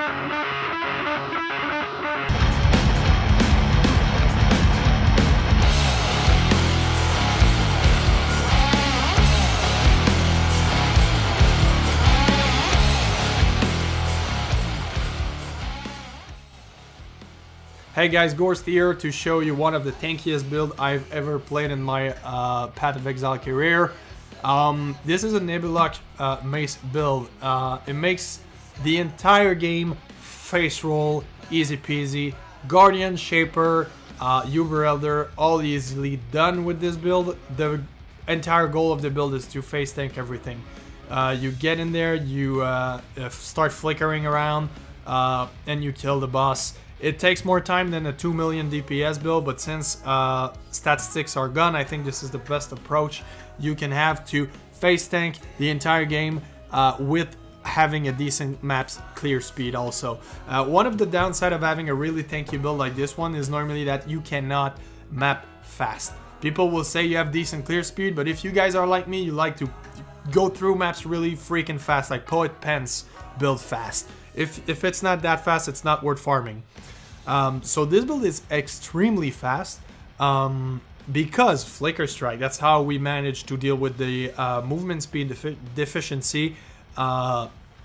Hey guys, Gorst here to show you one of the tankiest builds I've ever played in my Path of Exile career. This is a Nebuloch mace build. It makes the entire game face roll easy peasy. Guardian, Shaper, Uber Elder, all easily done with this build. The entire goal of the build is to face tank everything. You get in there, you start flickering around, and you kill the boss. It takes more time than a 2 million DPS build, but since statistics are gone, I think this is the best approach you can have to face tank the entire game with having a decent map clear speed also. One of the downside of having a really tanky build like this one is normally that you cannot map fast. People will say you have decent clear speed, but if you guys are like me, you like to go through maps really freaking fast, like Poet Pence build fast. If it's not that fast, it's not worth farming. So this build is extremely fast because Flicker Strike, that's how we managed to deal with the movement speed deficiency.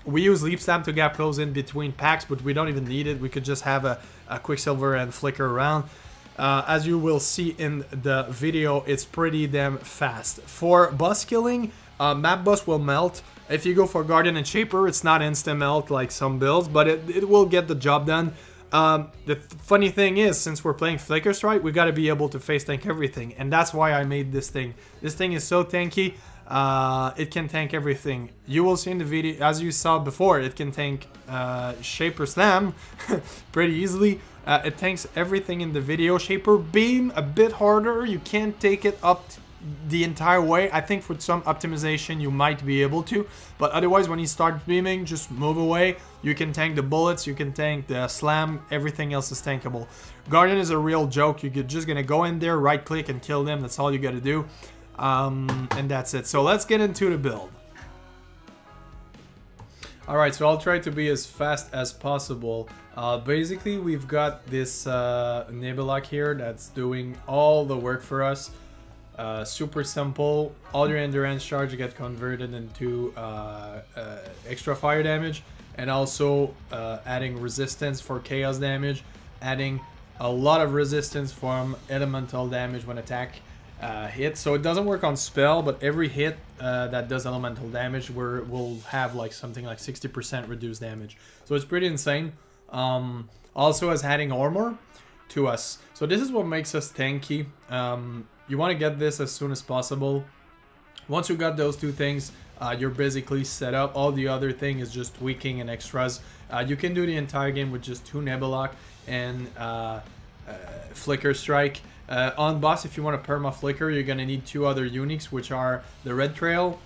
We use Leap Stab to gap close in between packs, but we don't even need it. We could just have a Quicksilver and Flicker around. As you will see in the video, it's pretty damn fast. For boss killing, map boss will melt. If you go for Guardian and Shaper, it's not instant melt like some builds, but it will get the job done. The funny thing is, since we're playing Flicker Strike, we got to be able to face tank everything, and that's why I made this thing. This thing is so tanky, it can tank everything. You will see in the video, as you saw before, it can tank Shaper Slam pretty easily. It tanks everything in the video. Shaper Beam, a bit harder. You can't take it up the entire way. I think with some optimization you might be able to, but otherwise when you start beaming, just move away. You can tank the bullets, you can tank the slam, everything else is tankable. Guardian is a real joke. You're just gonna go in there, right click and kill them. That's all you gotta do, and that's it. So let's get into the build. Alright, so I'll try to be as fast as possible. Basically we've got this Nebuloch here that's doing all the work for us. Super simple. All your endurance charge get converted into extra fire damage, and also adding resistance for chaos damage, adding a lot of resistance from elemental damage when attack hits. So it doesn't work on spell, but every hit that does elemental damage will have like something like 60% reduced damage. So it's pretty insane. Also as adding armor to us. So this is what makes us tanky. You want to get this as soon as possible. Once you got those two things, you're basically set up. All the other thing is just tweaking and extras. You can do the entire game with just 2 Nebuloch and Flicker Strike. On boss, if you want to perma Flicker, you're going to need 2 other uniques, which are the Red Trail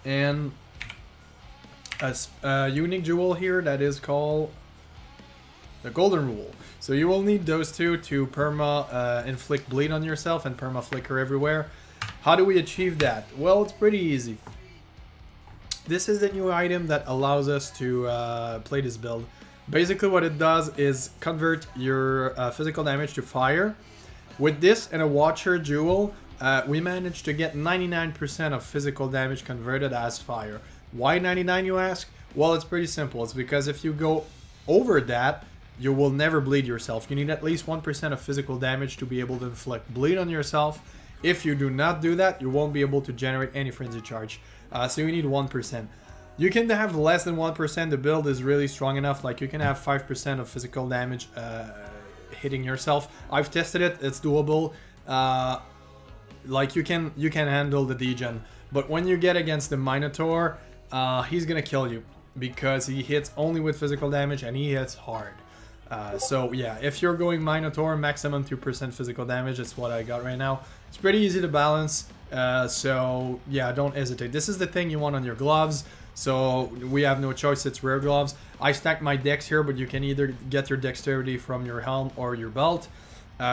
and a unique jewel here that is called the Golden Rule. So you will need those two to perma inflict bleed on yourself and perma flicker everywhere. How do we achieve that? Well, it's pretty easy. This is the new item that allows us to play this build. Basically what it does is convert your physical damage to fire. With this and a Watcher Jewel, we managed to get 99% of physical damage converted as fire. Why 99, you ask? Well, it's pretty simple. It's because if you go over that, you will never bleed yourself. You need at least 1% of physical damage to be able to inflict bleed on yourself. If you do not do that, you won't be able to generate any frenzy charge. So you need 1%. You can have less than 1%. The build is really strong enough. Like you can have 5% of physical damage hitting yourself. I've tested it. It's doable. Like you can handle the degen. But when you get against the Minotaur, he's gonna kill you because he hits only with physical damage and he hits hard. So yeah, if you're going Minotaur, maximum 2% physical damage, it's what I got right now. It's pretty easy to balance, so yeah, don't hesitate. This is the thing you want on your gloves, so we have no choice, it's rare gloves. I stacked my dex here, but you can either get your dexterity from your helm or your belt.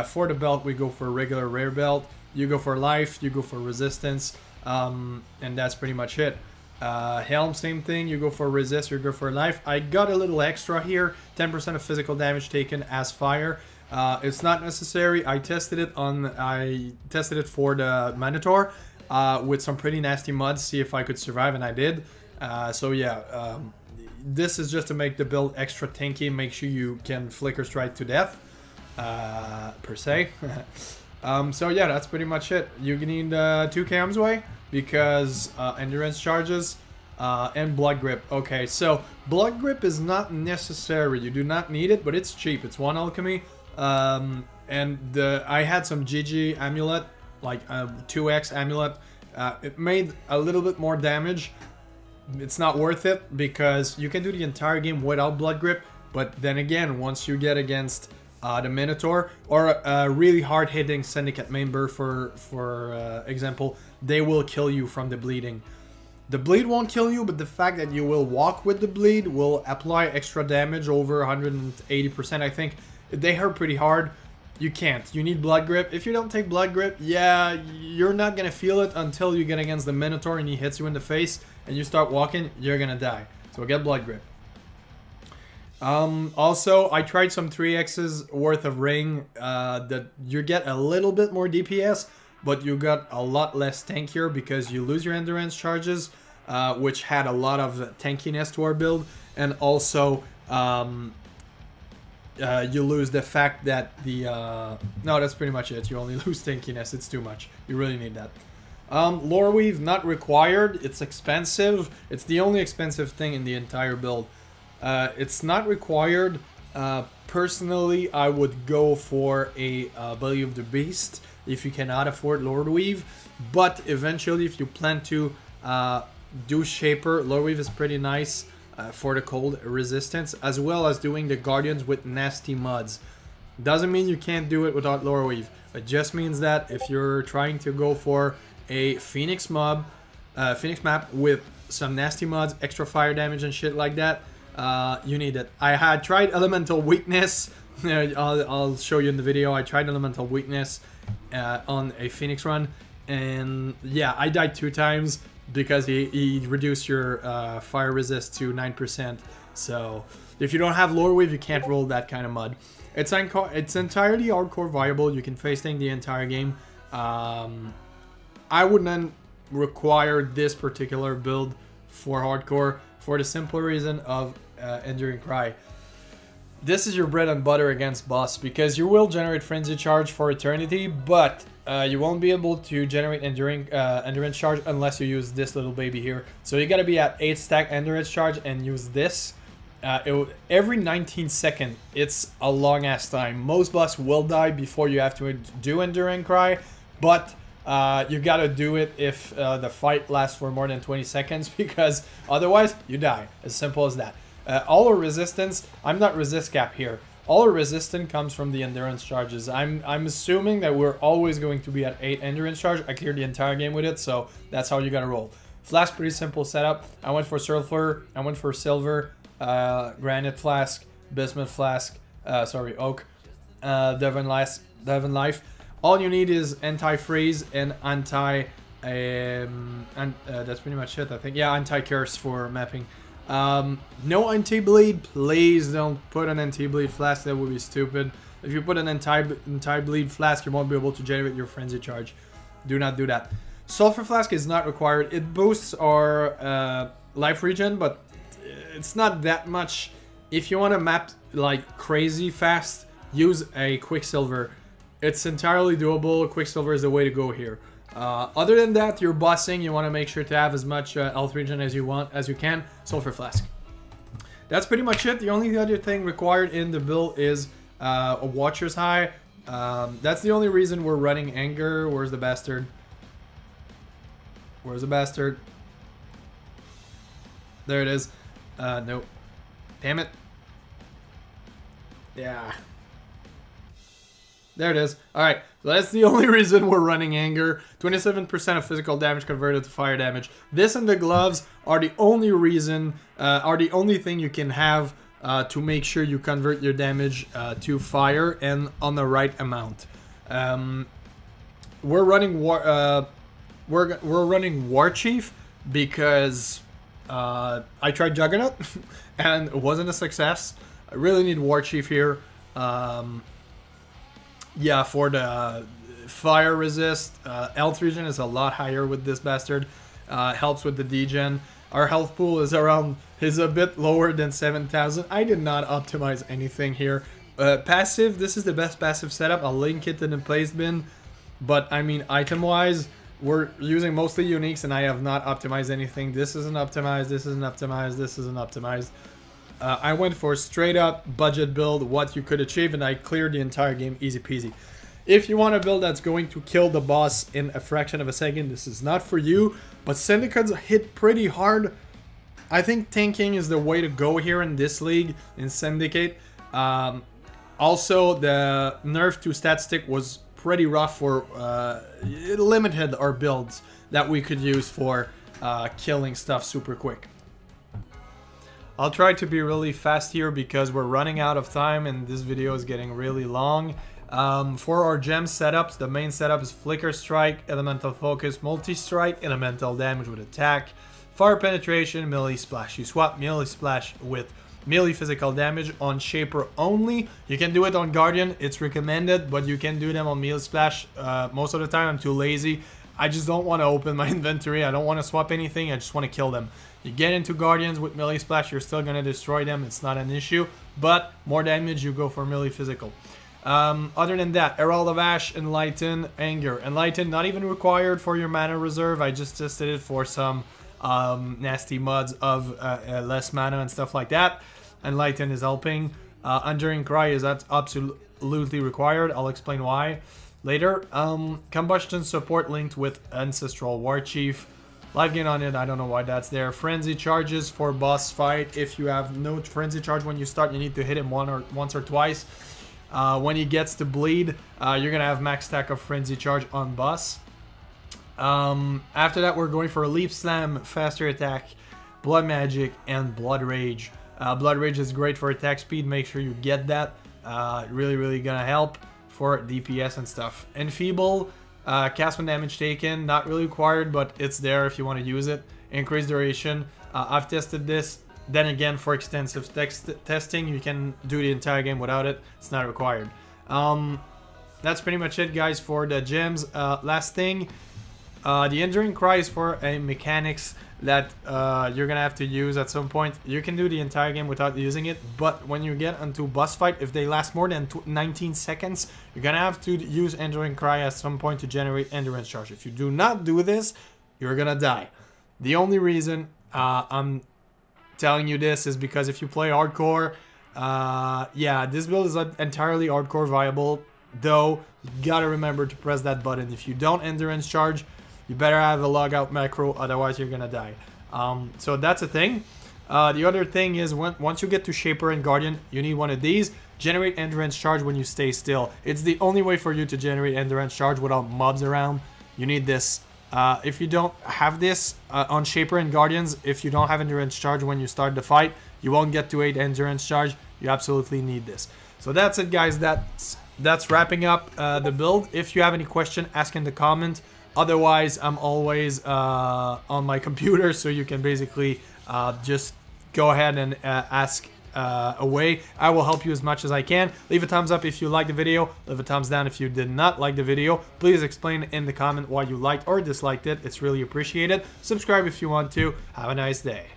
For the belt, we go for a regular rare belt. You go for life, you go for resistance, and that's pretty much it. Helm, same thing. You go for resist, you go for life. I got a little extra here. 10% of physical damage taken as fire. It's not necessary. I tested it for the Minotaur with some pretty nasty mods, see if I could survive, and I did. So yeah, this is just to make the build extra tanky, make sure you can flicker strike to death, per se. So yeah, that's pretty much it. You need 2 cams away because endurance charges and blood grip. Okay, so blood grip is not necessary. You do not need it, but it's cheap. It's 1 alchemy. And I had some GG amulet, like 2x amulet. It made a little bit more damage. It's not worth it because you can do the entire game without blood grip, but then again, once you get against the Minotaur or a really hard-hitting Syndicate member, for example, they will kill you from the bleeding. The bleed won't kill you, but the fact that you will walk with the bleed will apply extra damage over 180%, I think. They hurt pretty hard. You can't. You need blood grip. If you don't take blood grip, yeah, you're not gonna feel it until you get against the Minotaur and he hits you in the face and you start walking, you're gonna die. So get blood grip. Also, I tried some 3x's worth of ring that you get a little bit more DPS, but you got a lot less tankier because you lose your endurance charges, which had a lot of tankiness to our build, and also you lose the fact that the no, that's pretty much it. You only lose tankiness. It's too much. You really need that. Lore weave not required. It's expensive. It's the only expensive thing in the entire build. It's not required. Personally, I would go for a Belly of the Beast if you cannot afford Lore weave. But eventually, if you plan to do Shaper, Lore weave is pretty nice for the cold resistance, as well as doing the Guardians with nasty mods. Doesn't mean you can't do it without Lore weave. It just means that if you're trying to go for a Phoenix map with some nasty mods, extra fire damage and shit like that, you need it. I had tried Elemental Weakness. I'll show you in the video. I tried Elemental Weakness on a Phoenix run, and yeah, I died 2 times because he reduced your fire resist to 9%. So if you don't have Lore weave, you can't roll that kind of mod. It's entirely hardcore viable. You can face tank the entire game. I wouldn't require this particular build for hardcore for the simple reason of Enduring Cry. This is your bread and butter against boss because you will generate Frenzy Charge for eternity, but you won't be able to generate Endurance Charge unless you use this little baby here. So you gotta be at 8 stack Endurance Charge and use this. Every 19 seconds, it's a long ass time. Most boss will die before you have to do Enduring Cry, but you gotta do it if the fight lasts for more than 20 seconds because otherwise you die. As simple as that. All our resistance, I'm not resist cap here. All our resistance comes from the endurance charges. I'm assuming that we're always going to be at 8 endurance charge. I cleared the entire game with it, so that's how you gotta roll. Flask, pretty simple setup. I went for sulfur, I went for silver, granite flask, bismuth flask, oak, Devon life. All you need is anti-freeze and that's pretty much it, I think. Yeah, anti-curse for mapping. No anti-bleed, please don't put an anti-bleed flask, that would be stupid. If you put an anti-bleed flask, you won't be able to generate your frenzy charge. Do not do that. Sulfur flask is not required. It boosts our life regen, but it's not that much. If you want to map like crazy fast, use a Quicksilver. It's entirely doable. Quicksilver is the way to go here. Other than that, you're bossing. You want to make sure to have as much health regen as you can. Sulfur flask. That's pretty much it. The only other thing required in the build is a Watcher's High. That's the only reason we're running Anger. Where's the bastard? Where's the bastard? There it is. Nope. Damn it. Yeah. There it is. Alright, so that's the only reason we're running Anger. 27% of physical damage converted to fire damage. This and the gloves are the only reason, are the only thing you can have to make sure you convert your damage to fire and on the right amount. We're running War Chief because I tried Juggernaut and it wasn't a success. I really need War Chief here. Yeah, for the fire resist, health regen is a lot higher with this bastard. Helps with the degen. Our health pool is a bit lower than 7,000. I did not optimize anything here. Passive, this is the best passive setup. I'll link it in the place bin. But I mean, item wise, we're using mostly uniques and I have not optimized anything. This isn't optimized, this isn't optimized, this isn't optimized. I went for straight up budget build, what you could achieve, and I cleared the entire game easy peasy. If you want a build that's going to kill the boss in a fraction of a second, this is not for you. But syndicates hit pretty hard. I think tanking is the way to go here in this league, in Syndicate. Also, the nerf to stat stick was pretty rough for, it limited our builds that we could use for killing stuff super quick. I'll try to be really fast here because we're running out of time and this video is getting really long. For our gem setups, the main setup is Flicker Strike, Elemental Focus, Multi-Strike, Elemental Damage with Attack, Fire Penetration, Melee Splash. You swap Melee Splash with melee physical damage on Shaper only. You can do it on Guardian, it's recommended, but you can do them on Melee Splash. Most of the time I'm too lazy. I just don't want to open my inventory. I don't want to swap anything. I just want to kill them. You get into Guardians with Melee Splash, you're still going to destroy them. It's not an issue. But more damage, you go for Melee Physical. Other than that, Herald of Ash, Enlighten, Anger. Enlighten, not even required for your mana reserve. I just tested it for some nasty mods of less mana and stuff like that. Enlighten is helping. Enduring Cry is absolutely required. I'll explain why later. Combustion support linked with Ancestral War Chief. Life gain on it, I don't know why that's there. Frenzy charges for boss fight. If you have no frenzy charge when you start, you need to hit him once or twice. When he gets to bleed, you're gonna have max stack of frenzy charge on boss. After that, we're going for a Leap Slam, faster attack, Blood Magic, and Blood Rage. Blood Rage is great for attack speed. Make sure you get that. Really gonna help for DPS and stuff. Enfeeble, cast when damage taken, not really required, but it's there if you want to use it. Increased duration. I've tested this. Then again, for extensive testing, you can do the entire game without it. It's not required. That's pretty much it, guys, for the gems. Last thing, the Enduring Cry is for a mechanics that you're gonna have to use at some point. You can do the entire game without using it, but when you get into boss fight, if they last more than 19 seconds, you're gonna have to use Enduring Cry at some point to generate Endurance Charge. If you do not do this, you're gonna die. The only reason I'm telling you this is because if you play hardcore, yeah, this build is entirely hardcore viable, though you gotta remember to press that button. If you don't Endurance Charge, you better have a logout macro, otherwise you're gonna die. So that's a thing. The other thing is once you get to Shaper and Guardian, you need one of these. Generate Endurance Charge when you stay still. It's the only way for you to generate Endurance Charge without mobs around. You need this. If you don't have this on Shaper and Guardians, if you don't have Endurance Charge when you start the fight, you won't get to 8 Endurance Charge. You absolutely need this. So that's it, guys. That's wrapping up the build. If you have any question, ask in the comment. Otherwise, I'm always on my computer, so you can basically just go ahead and ask away. I will help you as much as I can. Leave a thumbs up if you liked the video. Leave a thumbs down if you did not like the video. Please explain in the comment why you liked or disliked it. It's really appreciated. Subscribe if you want to. Have a nice day.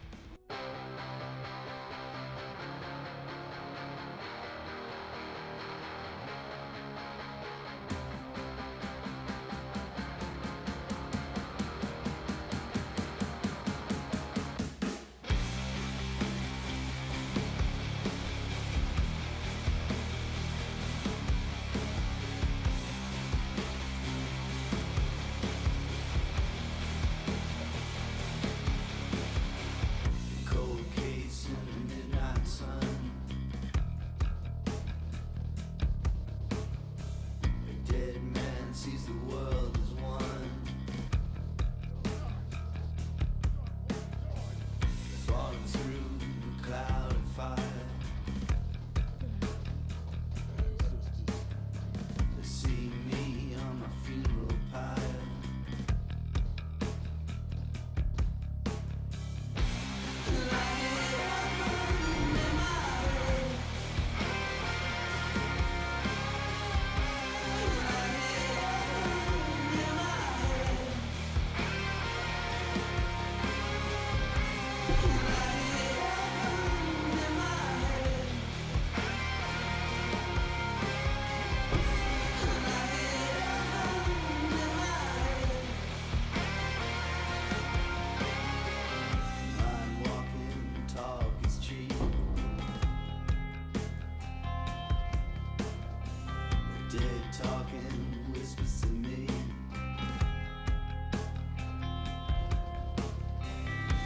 dead talking whispers to me.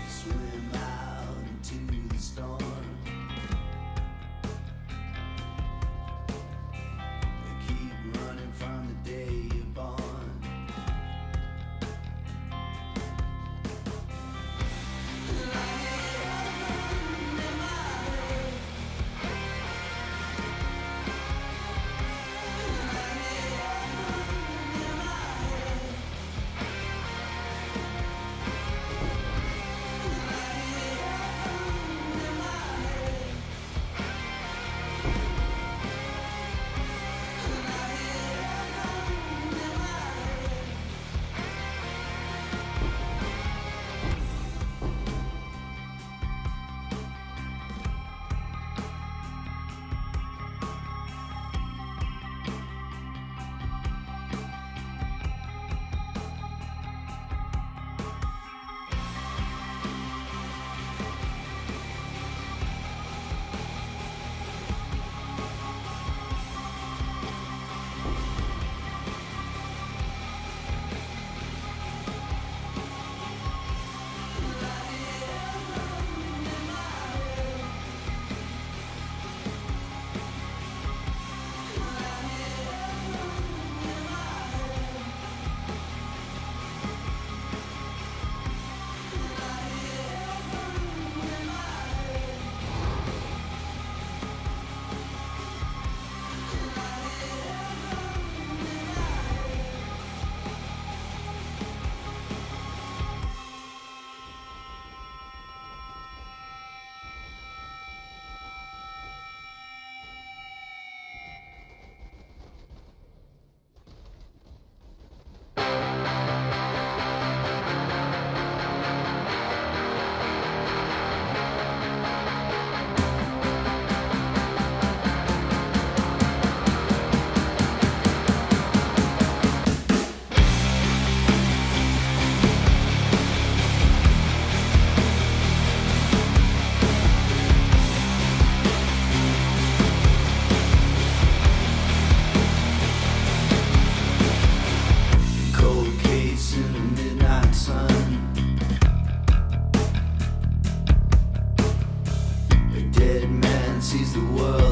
Swim out into the storm. Keep running from the day you're born. Sees the world